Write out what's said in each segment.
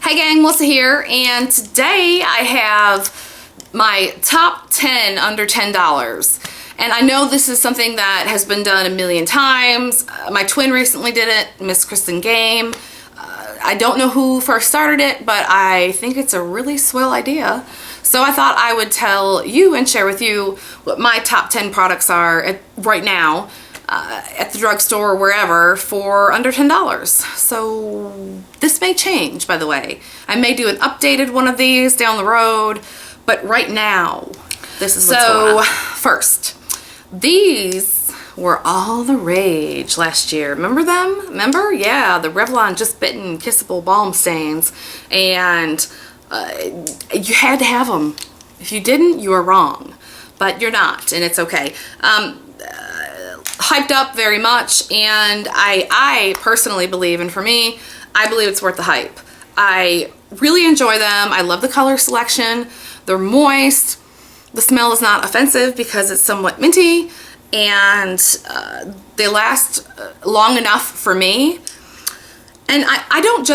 Hey gang, Melissa here, and today I have my top 10 under $10. And I know this is something that has been done a million times. My twin recently did it, Miss Kristen Game. I don't know who first started it, but I think it's a really swell idea. So I thought I would tell you and share with you what my top 10 products are right now at the drugstore or wherever for under $10. So this may change, by the way. I may do an updated one of these down the road, but right now, this is what's going on. First, these were all the rage last year. Remember them? Remember? Yeah, the Revlon Just Bitten Kissable Balm Stains. And you had to have them. If you didn't, you were wrong. But you're not, and it's okay. Hyped up very much, and I personally believe, and for me, I believe it's worth the hype. I really enjoy them. I love the color selection. They're moist. The smell is not offensive because it's somewhat minty, and they last long enough for me. And I don't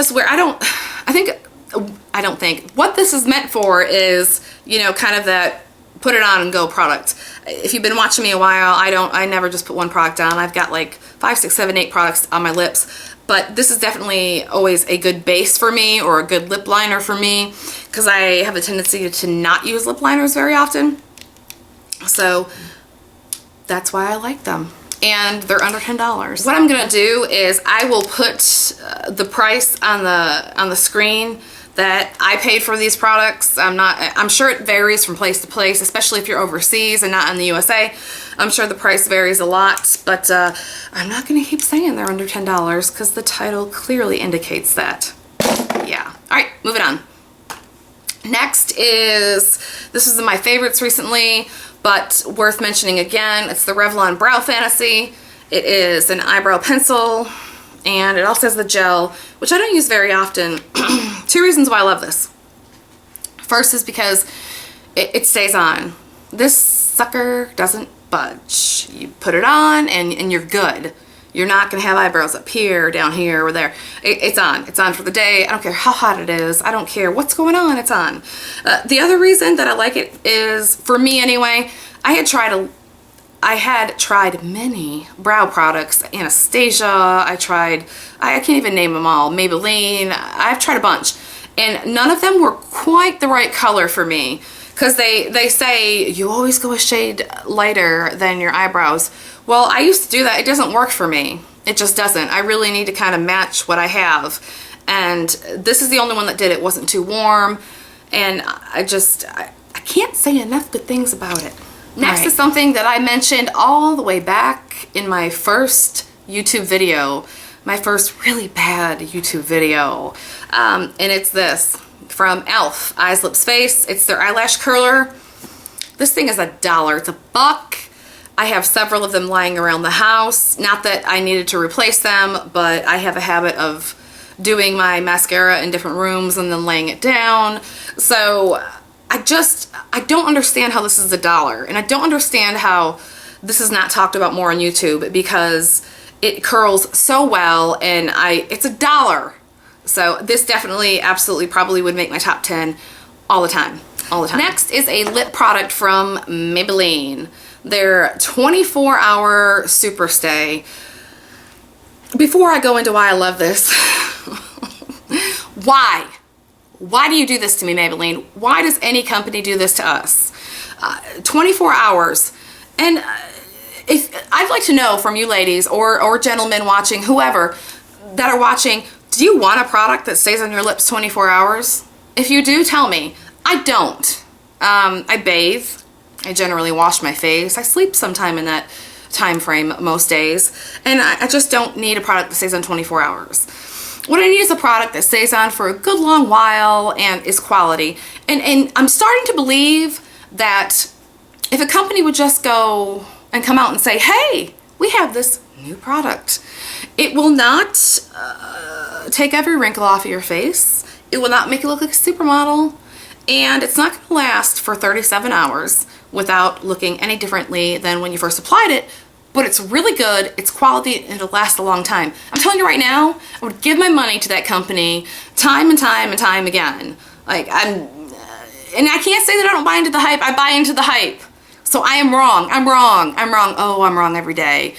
think what this is meant for is, you know, kind of that put it on and go product. If you've been watching me a while, I never just put one product on. I've got like 5, 6, 7, 8 products on my lips. But this is definitely always a good base for me, or a good lip liner for me, because I have a tendency to not use lip liners very often. So that's why I like them. And they're under $10. What I'm gonna do is I will put the price on the screen that I paid for these products. I'm sure it varies from place to place, especially if you're overseas and not in the USA. I'm sure the price varies a lot, but I'm not gonna keep saying they're under $10 because the title clearly indicates that. Yeah, all right, moving on. Next this is my favorites recently, but worth mentioning again. It's the Revlon Brow Fantasy. It is an eyebrow pencil, and it also has the gel, which I don't use very often. 2 reasons why I love this. First is because it stays on. This sucker doesn't budge. You put it on and you're good. You're not gonna have eyebrows up here, down here, or there. It's on. It's on for the day. I don't care how hot it is. I don't care what's going on, it's on. The other reason that I like it is, for me anyway, I had tried many brow products. Anastasia, I can't even name them all. Maybelline, I've tried a bunch. And none of them were quite the right color for me. Because they say you always go a shade lighter than your eyebrows. Well, I used to do that. It doesn't work for me. It just doesn't. I really need to kind of match what I have. And this is the only one that did it. It wasn't too warm. And I can't say enough good things about it. Next is something that I mentioned all the way back in my first YouTube video. My first really bad YouTube video. And it's this. From e.l.f. Eyes, Lips, Face. It's their eyelash curler. This thing is $1. It's $1. I have several of them lying around the house. Not that I needed to replace them, but I have a habit of doing my mascara in different rooms and then laying it down. So I don't understand how this is $1. And I don't understand how this is not talked about more on YouTube, because it curls so well, and it's $1. So this definitely, absolutely, probably would make my top 10 all the time. All the time. Next is a lip product from Maybelline. Their 24-hour Super Stay. Before I go into why I love this, why? Why do you do this to me, Maybelline? Why does any company do this to us? 24 hours. And I'd like to know from you ladies or gentlemen watching, whoever that are watching, do you want a product that stays on your lips 24 hours? If you do, tell me. I don't. I bathe. I generally wash my face. I sleep sometime in that time frame most days. And I just don't need a product that stays on 24 hours. What I need is a product that stays on for a good long while and is quality. And I'm starting to believe that if a company would just go and come out and say, hey, we have this new product. It will not take every wrinkle off of your face. It will not make you look like a supermodel. And it's not going to last for 37 hours without looking any differently than when you first applied it but it's really good, it's quality, and it'll last a long time. I'm telling you right now, I would give my money to that company time and time and time again. Like, and I can't say that I don't buy into the hype. I buy into the hype. So I am wrong. I'm wrong. I'm wrong. Oh, I'm wrong every day.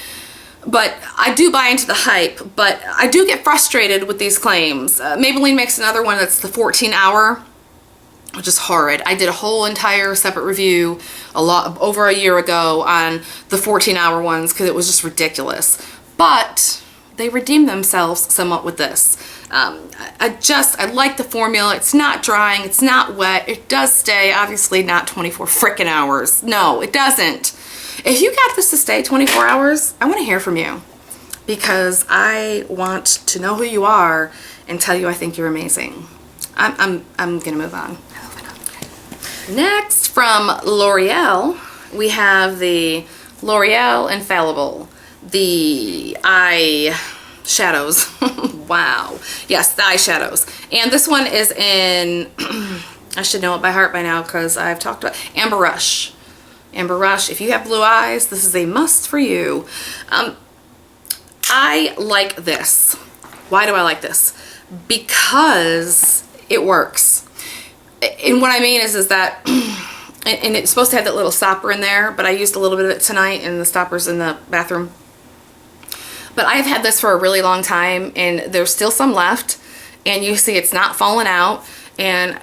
But I do buy into the hype, but I do get frustrated with these claims. Maybelline makes another one that's the 14-hour, which is horrid. I did a whole entire separate review over a year ago on the 14-hour ones because it was just ridiculous. But they redeemed themselves somewhat with this. I like the formula. It's not drying, it's not wet, it does stay, obviously not 24 frickin' hours. No, it doesn't. If you got this to stay 24 hours, I want to hear from you because I want to know who you are and tell you I think you're amazing. I'm gonna move on. Next, from L'Oreal, we have the L'Oreal Infallible, the eye shadows. Wow. Yes, the eyeshadows. And this one is in, I should know it by heart by now because I've talked about Amber Rush. Amber Rush, if you have blue eyes, this is a must for you. I like this. Why do I like this? Because it works. And what I mean is that, and it's supposed to have that little stopper in there, but I used a little bit of it tonight and the stopper's in the bathroom. But I've had this for a really long time and there's still some left and you see it's not falling out and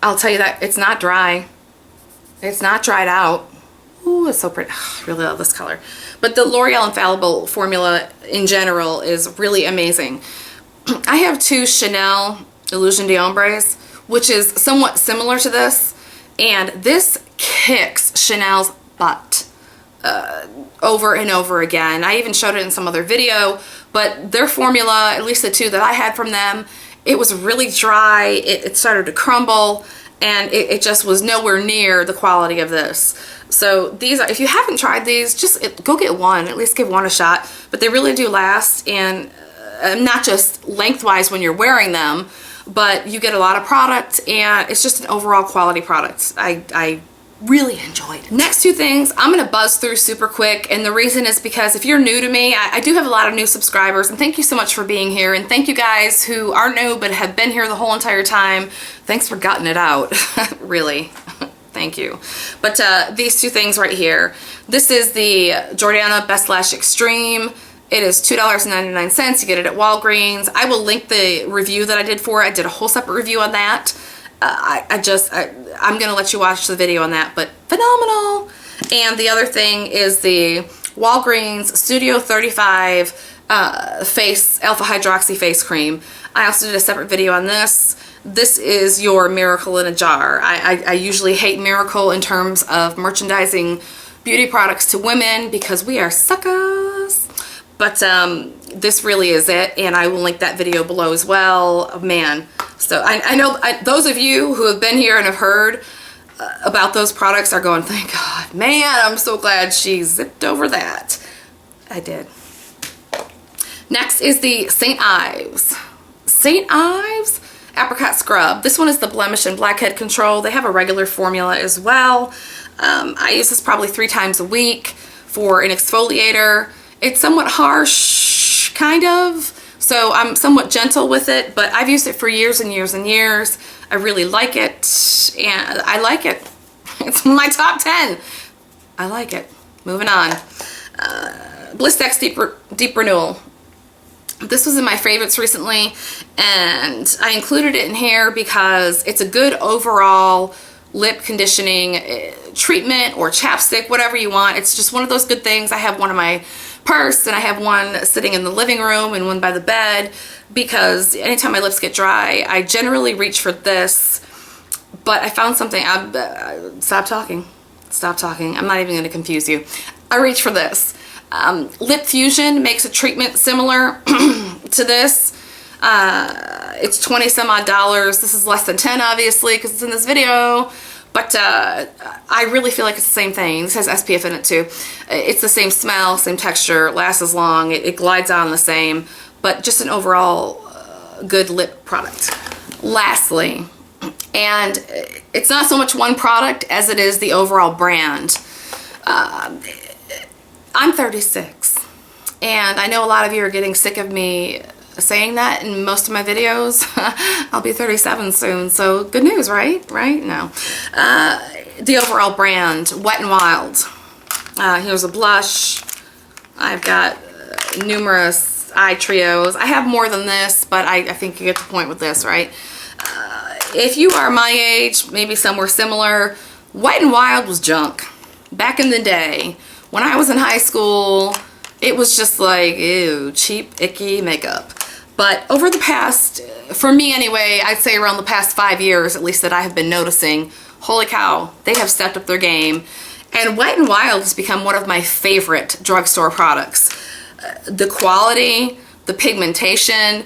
I'll tell you that it's not dry. It's not dried out. Ooh, it's so pretty. I really love this color. But the L'Oreal Infallible formula in general is really amazing. I have two Chanel Illusion d'Ombres, which is somewhat similar to this, and this kicks Chanel's butt over and over again. I even showed it in some other video, but their formula, at least the two that I had from them, it was really dry, it started to crumble, and it just was nowhere near the quality of this. So these are, if you haven't tried these, just go get one, at least give one a shot. But they really do last, and not just lengthwise when you're wearing them, but you get a lot of product and it's just an overall quality product. I really enjoyed. Next two things I'm gonna buzz through super quick, and the reason is because if you're new to me, I do have a lot of new subscribers, and thank you so much for being here, and thank you guys who are new but have been here the whole entire time. Thanks for gutting it out. Really. Thank you. But these two things right here. This is the Jordana Best Lash Extreme. It is $2.99. You get it at Walgreens. I will link the review that I did for it. I did a whole separate review on that. I'm going to let you watch the video on that, but phenomenal. And the other thing is the Walgreens Studio 35 face alpha hydroxy face cream. I also did a separate video on this. This is your miracle in a jar. I usually hate Miracle in terms of merchandising beauty products to women because we are suckers. But this really is it, and I will link that video below as well. Man, so I know those of you who have been here and have heard about those products are going, thank God. Man, I'm so glad she zipped over that. I did. Next is the St. Ives. St. Ives Apricot Scrub. This one is the blemish and blackhead control. They have a regular formula as well. I use this probably 3 times a week for an exfoliator. It's somewhat harsh, kind of, so I'm somewhat gentle with it, but I've used it for years and years and years. I really like it, and I like it. It's my top 10. I like it. Moving on. Blistex Deep Renewal. This was in my favorites recently, and I included it in here because it's a good overall lip conditioning treatment or chapstick, whatever you want. It's just one of those good things. I have one in my purse, and I have one sitting in the living room and one by the bed because anytime my lips get dry, I generally reach for this. But I found something. Stop talking. Stop talking. I'm not even going to confuse you. I reach for this. Lip Fusion makes a treatment similar to this. It's 20 some odd dollars. This is less than 10 obviously because it's in this video, but I really feel like it's the same thing. This has SPF in it too. It's the same smell, same texture, lasts as long, it glides on the same, but just an overall good lip product. Lastly, and it's not so much one product as it is the overall brand. I'm 36, and I know a lot of you are getting sick of me saying that in most of my videos. I'll be 37 soon, so good news, right? Right? No. The overall brand, Wet n Wild. Here's a blush. I've got numerous eye trios. I have more than this, but I think you get the point with this, right? If you are my age, maybe somewhere similar, Wet n Wild was junk. Back in the day, when I was in high school, it was just like, ew, cheap, icky makeup. But over the past, for me anyway, I'd say around the past 5 years, at least that I have been noticing, holy cow, they have stepped up their game. And Wet n Wild has become one of my favorite drugstore products. The quality, the pigmentation,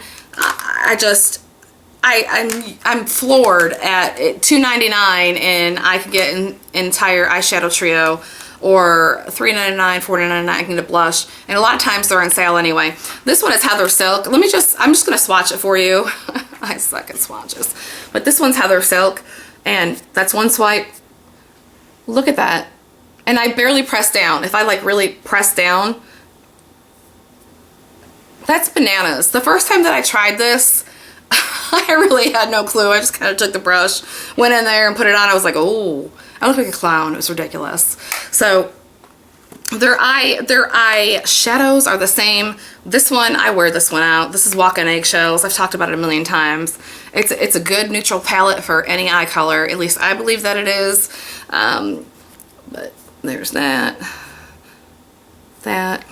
I'm floored at $2.99, and I can get an entire eyeshadow trio, or $3.99, $4.99, I can get a blush, and a lot of times they're on sale anyway. This one is Heather Silk. I'm just gonna swatch it for you. I suck at swatches. But this one's Heather Silk, and that's one swipe. Look at that. And I barely press down. If I like really press down, that's bananas. The first time that I tried this, I really had no clue. I just kind of took the brush, went in there and put it on. I was like, oh, I look like a clown. It was ridiculous. So their eye shadows are the same. This one, I wear this one out. This is Walk on Eggshells. I've talked about it a million times. It's a good neutral palette for any eye color. At least I believe that it is. But there's that. That.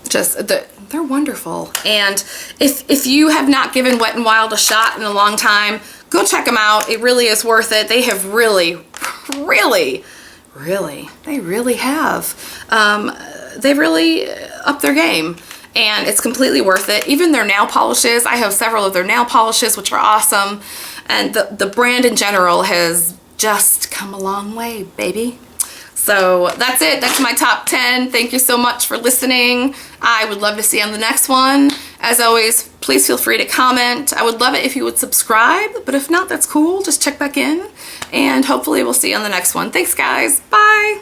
Just they're wonderful. And if you have not given Wet n Wild a shot in a long time, go check them out. It really is worth it. They have really they've really upped their game, and it's completely worth it. Even their nail polishes, I have several of their nail polishes, which are awesome, and the brand in general has just come a long way, baby. So that's it. That's my top 10. Thank you so much for listening. I would love to see you on the next one. As always, please feel free to comment. I would love it if you would subscribe, but if not, that's cool. Just check back in, and hopefully we'll see you on the next one. Thanks, guys. Bye.